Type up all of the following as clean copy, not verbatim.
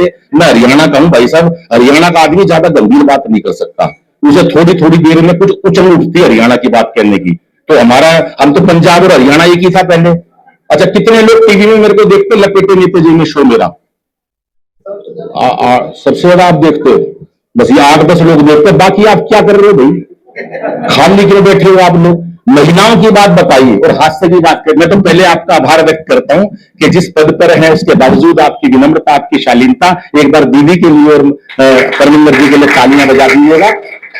मैं हरियाणा का हूं भाई साहब, हरियाणा का आदमी ज्यादा गंभीर बात नहीं कर सकता, उसे थोड़ी थोड़ी देर में कुछ उछल उठती है हरियाणा की बात करने की। तो हम तो पंजाब और हरियाणा एक ही था पहले। अच्छा, कितने लोग टीवी में मेरे को देखते लपेटे नीते जी में शो मेरा, सबसे ज्यादा आप देखते हो, बस ये 8-10 लोग देखते, बाकी आप क्या कर रहे हो भाई, खाली क्यों बैठे हो आप लोग? महिलाओं की बात बताइए और हास्य की बात करें। मैं तो पहले आपका आभार व्यक्त करता हूं कि जिस पद पर है उसके बावजूद आपकी विनम्रता, आपकी शालीनता, एक बार दीदी के लिए और परमिंदर जी के लिए तालियां बजा दीजिएगा।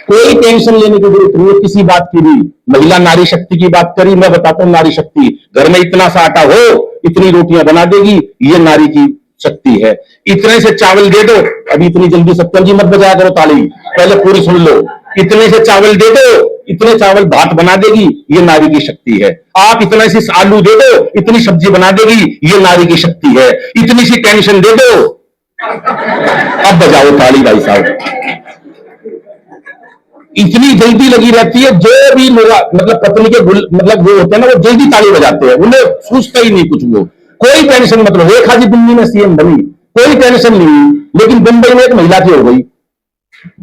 कोई टेंशन लेने की जरूरत नहीं है किसी बात की भी। महिला नारी शक्ति की बात करी, मैं बताता हूं नारी शक्ति, घर में इतना सा आटा हो इतनी रोटियां बना देगी, ये नारी की शक्ति है। इतने से चावल दे दो, अभी इतनी जल्दी सत्यम जी मत बजाया करो ताली, पहले पूरी सुन लो। इतने से चावल दे दो, इतने चावल भात बना देगी, ये नारी की शक्ति है। आप इतने से आलू दे दो, इतनी सब्जी बना देगी, ये नारी की शक्ति है। इतनी सी टेंशन दे दो, अब बजाओ ताली भाई साहब। इतनी जल्दी लगी रहती है, जो भी मतलब पत्नी के मतलब वो होते हैं ना, वो जल्दी ताली बजाते हैं, उन्हें सोचता ही नहीं कुछ, वो कोई टेंशन मतलब। रेखा जी दिल्ली में सीएम बनी, कोई टेंशन नहीं, लेकिन मुंबई में एक महिला की हो गई।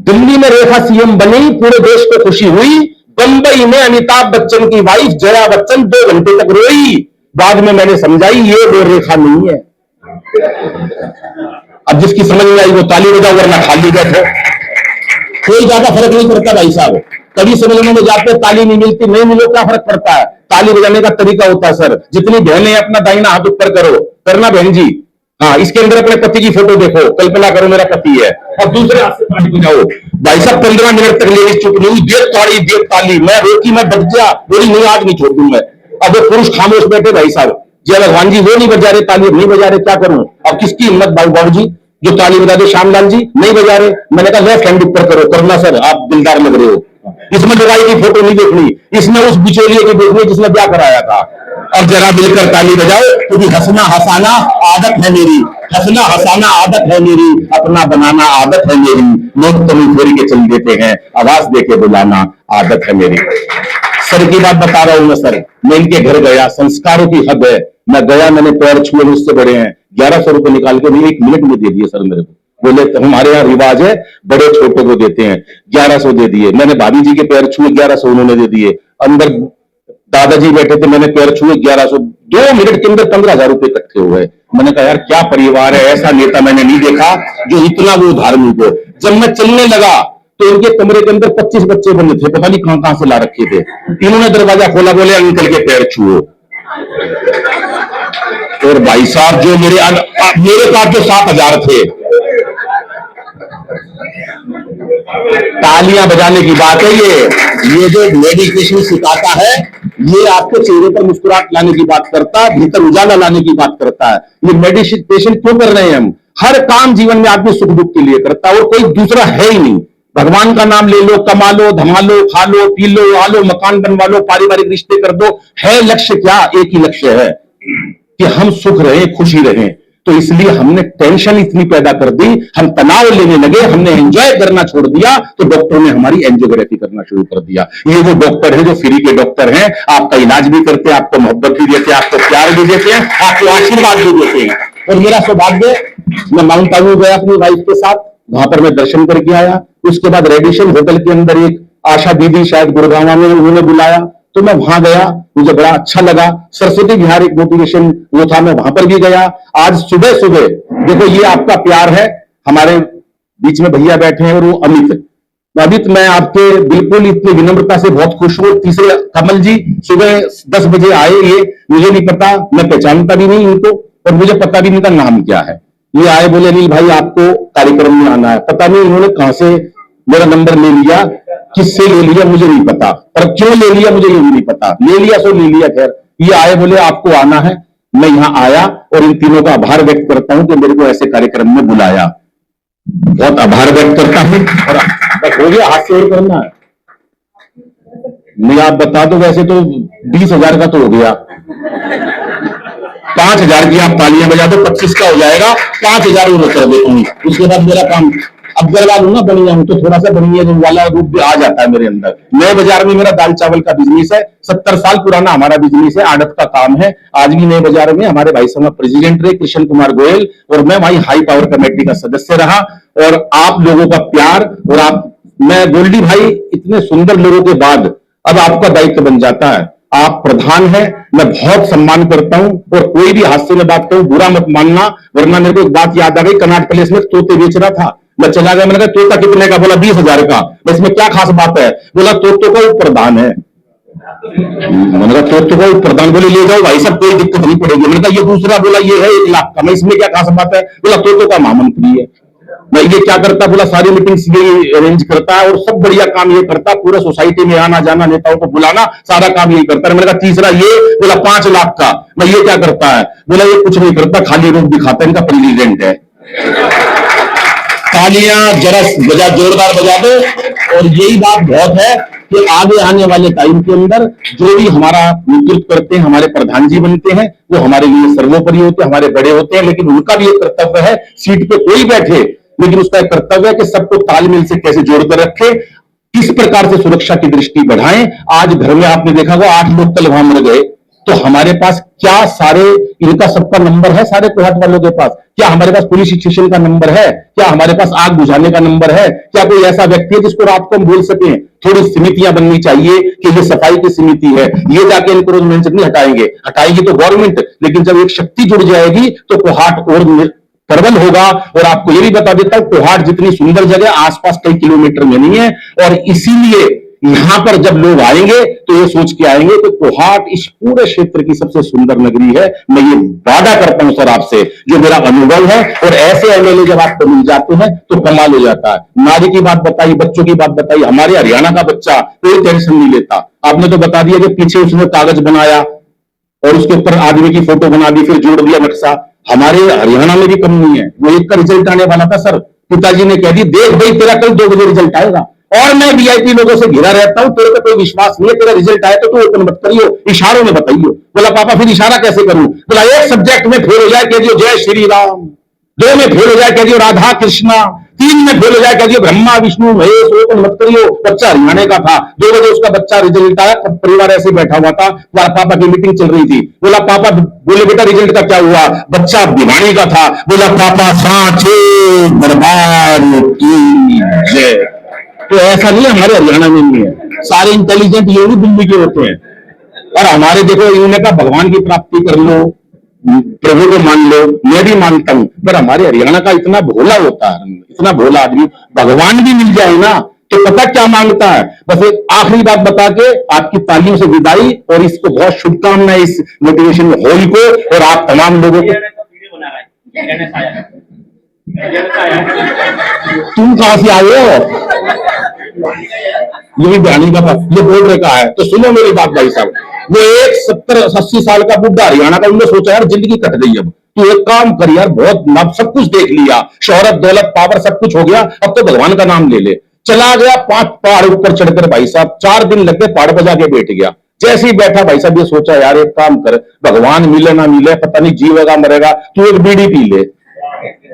दिल्ली में रेखा सीएम बनी, पूरे देश को खुशी हुई। बंबई में अमिताभ बच्चन की वाइफ जया बच्चन 2 घंटे तक रोई, बाद में मैंने समझाई ये वो रेखा नहीं है। अब जिसकी समझ में आई वो ताली बजाओ, वरना खाली बैठो, कोई ज्यादा फर्क नहीं पड़ता भाई साहब। कभी सम्मेलनों में जाते ताली नहीं मिलती, नहीं मिलो क्या फर्क पड़ता है? ताली बजाने का तरीका होता है सर। जितनी बहनें अपना दाहिना हाथ ऊपर करो, करना बहन जी। हाँ, इसके अंदर अपने पति की फोटो देखो, कल्पना करो मेरा पति है, और दूसरे हाथ से ताली बजाओ। भाई साहब 15 मिनट तक लेडीज चुप नहीं, देव ताली, मैं रोकी, मैं बच गया, बोली नहीं आज नहीं छोड़ दूं मैं। अब वो पुरुष खामोश बैठे भाई साहब, जय भगवान जी वो नहीं बजा रहे ताली, नहीं बजा रहे, क्या करूं? अब किसकी हिम्मत बाबू जी जो ताली बजा दे? श्यामलाल जी नहीं बजा रहे, मैंने कहा लेफ्ट हैंड ऊपर करो, करना सर, आप दिलदार लग रहे हो। इसमें लड़ाई की फोटो नहीं देखनी, इसमें उस बिचौलिए की देखनी जिसने क्या कराया था। और जरा मिलकर ताली बजाओ, क्योंकि हंसना हंसाना आदत है मेरी, हंसना हंसाना आदत है मेरी, अपना बनाना आदत है मेरी, लोग तो फेरी के चल देते हैं, आवाज देके बुलाना आदत है मेरी। सर की बात बता रहा हूं मैं सर, मैं इनके घर गया, संस्कारों की हद है, मैं गया, मैंने पैर छुए, मुझसे बड़े हैं, 1100 रुपए निकाल के नहीं 1 मिनट में दे दिए सर मेरे को। बोले तो हमारे यहाँ रिवाज है बड़े छोटे को देते हैं, 1100 दे दिए। मैंने भाभी जी के पैर छुए, 1100 उन्होंने दे दिए। अंदर दादाजी बैठे थे, मैंने पैर छुए, 1100। 2 मिनट के अंदर 15,000 रुपए इकट्ठे हो गए। मैंने कहा यार क्या परिवार है, ऐसा नेता मैंने नहीं देखा जो इतना वो धार्मिक हो। जब मैं चलने लगा तो इनके कमरे के अंदर 25 बच्चे बने थे, पता नहीं कहां से ला रखे थे। इन्होंने दरवाजा खोला, बोले अंकल के पैर छुओ। और भाई साहब जो मेरे पास जो 7,000 थे, तालियां बजाने की बात है। ये जो मेडिटेशन सिखाता है, ये आपके चेहरे पर मुस्कुराहट लाने की बात करता है, भीतर उजाला लाने की बात करता है। ये मेडिटेशन क्यों कर रहे हैं हम? हर काम जीवन में आदमी सुख दुख के लिए करता है, और कोई दूसरा है ही नहीं। भगवान का नाम ले लो, कमा लो, धमा लो, खा लो, पी लो, आ लो, मकान बनवा लो, पारिवारिक रिश्ते कर दो, है लक्ष्य क्या? एक ही लक्ष्य है कि हम सुख रहे, खुशी रहे। तो इसलिए हमने टेंशन इतनी पैदा कर दी, हम तनाव लेने लगे, हमने एंजॉय करना छोड़ दिया, तो डॉक्टर ने हमारी एंजियोग्राफी करना शुरू कर दिया। ये वो डॉक्टर है जो फ्री के डॉक्टर हैं, आपका इलाज भी करते हैं, आपको मोहब्बत भी देते हैं, आपको प्यार भी देते हैं, आपको आशीर्वाद भी देते हैं। और मेरा सौभाग्य, मैं माउंट आबू गया अपनी वाइफ के साथ, वहां पर मैं दर्शन करके आया। उसके बाद रेडिएशन होटल के अंदर एक आशा दीदी शायद गुड़गांव में, उन्होंने बुलाया, तो मैं वहां गया, मुझे बड़ा अच्छा लगा। सरस्वती विहार एक मोटिवेशन वो था, मैं वहां पर भी गया। आज सुबह सुबह देखो, ये आपका प्यार है, हमारे बीच में भैया बैठे हैं, और वो अमित, मैं आपके बिल्कुल इतनी विनम्रता से बहुत खुश हूं। तीसरे कमल जी सुबह 10 बजे आए, ये मुझे नहीं पता, मैं पहचानता भी नहीं इनको, और मुझे पता भी नहीं था नाम क्या है। ये आए, बोले अनिल भाई आपको कार्यक्रम में आना है। पता नहीं इन्होंने कहां से मेरा नंबर ले लिया, किससे ले लिया मुझे नहीं पता, पर क्यों ले लिया मुझे ये भी नहीं पता, ले लिया सो ले लिया। खैर ये आए, बोले आपको आना है। मैं यहां आया, और इन तीनों का आभार व्यक्त करता हूं कि मेरे को ऐसे कार्यक्रम में बुलाया, बहुत आभार व्यक्त करता हूं। और बस हो गया, हाथ से और करना है नहीं, आप बता दो। वैसे तो 20,000 का तो हो गया, 5,000 की आप तालियां बजा दो, 25 का हो जाएगा, 5,000 और कर देता हूं, उसके बाद मेरा काम अग्रवाल हूं ना बनिया हूं, तो थोड़ा सा बनिया वाला रूप भी आ जाता है मेरे अंदर। नए बाजार में मेरा दाल चावल का बिजनेस है, 70 साल पुराना हमारा बिजनेस है, आड़त का काम है। आज भी नए बाजार में हमारे भाई साहब प्रेसिडेंट रहे कृष्ण कुमार गोयल, और मैं वही हाई पावर कमेटी का सदस्य रहा। और आप लोगों का प्यार और मैं गोल्डी भाई, इतने सुंदर लोगों के बाद अब आपका दायित्व बन जाता है। आप प्रधान हैं, मैं बहुत सम्मान करता हूं, और कोई भी हादसे में बात करूं बुरा मत मानना, वरना मेरे को एक बात याद आ गई, कनाट प्लेस में तोते बेच रहा था, मैं चला गया, मैंने कहा तोता कितने का? बोला 20,000 का। इसमें क्या खास बात है? बोला तोतों का प्रधान है। मैंने कहा तोतों का प्रधान, बोले ले जाओ भाई साहब, कोई दिक्कत नहीं पड़ेगी। मैंने कहा ये दूसरा, बोला ये है 1 लाख का। मैं इसमें क्या खास बात है? बोला तोतों का महामंत्री है। मैं ये क्या करता? बोला सारी मीटिंग्स ये अरेंज करता है और सब बढ़िया काम ये करता, पूरा सोसाइटी में आना जाना, नेताओं को बुलाना, सारा काम ये करता है। मैंने कहा तीसरा ये? बोला 5 लाख का। मैं ये क्या करता है? बोला ये कुछ नहीं करता, खाली रूप दिखाता है, इनका प्रेसिडेंट है। तालियां जरा बजा, जोरदार बजा दो। और यही बात बहुत है कि आगे आने वाले टाइम के अंदर जो भी हमारा नेतृत्व करते हैं, हमारे प्रधान जी बनते हैं, वो हमारे लिए सर्वोपरि होते हैं, हमारे बड़े होते हैं। लेकिन उनका भी एक कर्तव्य है, सीट पे कोई बैठे, लेकिन उसका एक कर्तव्य है कि सबको तालमेल से कैसे जोड़कर रखे, किस प्रकार से सुरक्षा की दृष्टि बढ़ाएं। आज घर में आपने देखा होगा 8 लोग कल वहां मर गए, तो हमारे पास क्या सारे इनका सबका नंबर है? सारे कोहट वालों के पास क्या हमारे पास पुलिस स्टेशन का नंबर है? क्या हमारे पास आग बुझाने का नंबर है? क्या कोई ऐसा व्यक्ति है जिसको रात को हम बोल सकें? थोड़ी समितियां बननी चाहिए कि ये सफाई की समिति है, ये जाके इनक्रोचमेंट नहीं हटाएंगे, हटाएगी तो गवर्नमेंट, लेकिन जब एक शक्ति जुड़ जाएगी तो कोहाट और प्रबल होगा। और आपको ये भी बता देता हूं, कोहाट जितनी सुंदर जगह आसपास कई किलोमीटर में नहीं है, और इसीलिए यहां पर जब लोग आएंगे तो ये सोच के आएंगे कि कोहाट इस पूरे क्षेत्र की सबसे सुंदर नगरी है। मैं ये वादा करता हूं सर आपसे, जो मेरा अनुभव है, और ऐसे एमएलए जब आपको मिल जाते हैं तो कमाल हो जाता है। नारी की बात बताई, बच्चों की बात बताई, हमारे हरियाणा का बच्चा कोई टेंशन नहीं लेता। आपने तो बता दिया कि पीछे उसने कागज बनाया और उसके ऊपर आदमी की फोटो बना दी, फिर जोड़ दिया नक्शा। हमारे हरियाणा में भी कम नहीं है। वो एक का रिजल्ट आने वाला था सर, पिताजी ने कह दी देख भाई तेरा कल 2 बजे रिजल्ट आएगा, और मैं वीआईपी लोगों से घिरा रहता हूं, तेरे को कोई विश्वास नहीं है, तेरा रिजल्ट आया तो तू ओपन मत करियो, इशारों में बताइयो। बोला पापा फिर इशारा कैसे करूं? बोला एक सब्जेक्ट में फेल हो जाए कह दियो जय श्री राम, 2 में फेल हो जाए कह दियो राधा कृष्णा, 3 में फेल हो जाए कह दियो ब्रह्मा विष्णु महेश, ओपन मत करियो। बच्चा हरियाणा का था, 2 बजे उसका बच्चा रिजल्ट आया, परिवार ऐसे बैठा हुआ था, पापा की मीटिंग चल रही थी। बोला पापा, बोले बेटा रिजल्ट का क्या हुआ? बच्चा भिवानी का था। बोला पापा सांचे दरबार की जय। तो ऐसा नहीं है, हमारे हरियाणा में नहीं है, सारे इंटेलिजेंट ये भी दिल्ली के होते हैं। और हमारे देखो इन्होंने कहा भगवान की प्राप्ति कर लो, प्रभु को मान लो, मैं भी मानता हूं, पर हमारे हरियाणा का इतना भोला होता है, इतना भोला आदमी, भगवान भी मिल जाए ना तो पता क्या मांगता है। बस एक आखिरी बात बता के आपकी तालियों से विदाई, और इसको बहुत शुभकामनाएं इस मोटिवेशन हॉल को और आप तमाम लोगों को। तुम कहां से आए हो? ये भी बयानी का ये बोल रखा है, तो सुनो मेरी बात भाई साहब। वो एक 70-80 साल का बुढ़ा हरियाणा का, उन्होंने सोचा यार जिंदगी कट गई, अब तू एक काम कर यार, बहुत सब कुछ देख लिया, शोहरत दौलत पावर सब कुछ हो गया, अब तो भगवान का नाम ले ले। चला गया 5 पहाड़ ऊपर चढ़कर भाई साहब, 4 दिन लग गए, पहाड़ पर जाके बैठ गया। जैसे ही बैठा भाई साहब ये सोचा यार एक काम कर, भगवान मिले ना मिले पता नहीं, जीवेगा मरेगा, तू एक बीड़ी पी ले।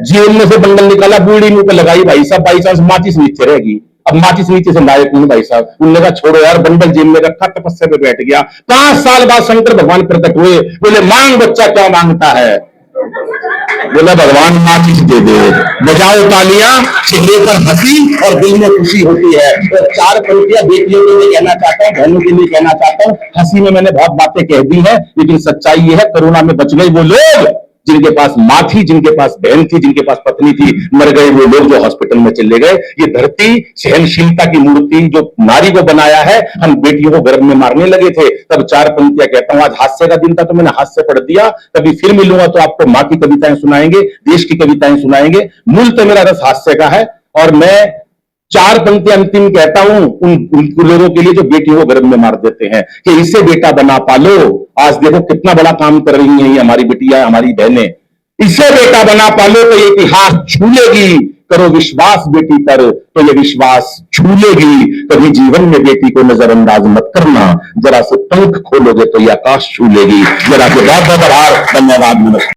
जेल में से बंडल निकाला, बीड़ी मुंह पे लगाई भाई साहब माचिस नीचे रहेगी, अब माचिस नीचे से लाए कौन भाई साहब? उन्होंने कहा छोड़ो यार, बंडल जेब में रखा, तपस्या पे बैठ गया। 5 साल बाद शंकर भगवान प्रकट हुए, बोले मांग बच्चा क्या मांगता है? बोला भगवान माचिस दे दे। बजाओ तालियां, चेहरे पर हंसी और दिल में खुशी होती है। तो 4 पंक्तियां बेटियों के लिए कहना चाहता हूँ, बहनों के लिए कहना चाहता हूँ। हंसी में मैंने बहुत बातें कह दी है, लेकिन सच्चाई ये है, कोरोना में बच गए वो लोग जिनके पास माँ थी, जिनके पास बहन थी, जिनके पास पत्नी थी, मर गए वो लोग जो हॉस्पिटल में चले गए। ये धरती सहनशीलता की मूर्ति जो नारी को बनाया है, हम बेटियों को गर्भ में मारने लगे थे। तब 4 पंक्तियां कहता हूं, आज हास्य का दिन था तो मैंने हास्य पढ़ दिया। कभी फिर मिलूंगा तो आपको माँ की कविताएं सुनाएंगे, देश की कविताएं सुनाएंगे। मूल तो मेरा रस हास्य का है, और मैं 4 पंक्तियां अंतिम कहता हूं उन लोगों के लिए जो बेटियों को गर्भ में मार देते हैं, कि इसे बेटा बना पालो। आज देखो कितना बड़ा काम कर रही हैं ये हमारी बिटिया, हमारी बहनें। इसे बेटा बना पालो तो ये इतिहास छू लेगी, करो विश्वास बेटी पर तो ये विश्वास छू लेगी। कभी जीवन में बेटी को नजरअंदाज मत करना, जरा से पंख खोलोगे तो ये आकाश छू लेगी। जरा से बहुत बहुत आभार, धन्यवाद, नमस्कार।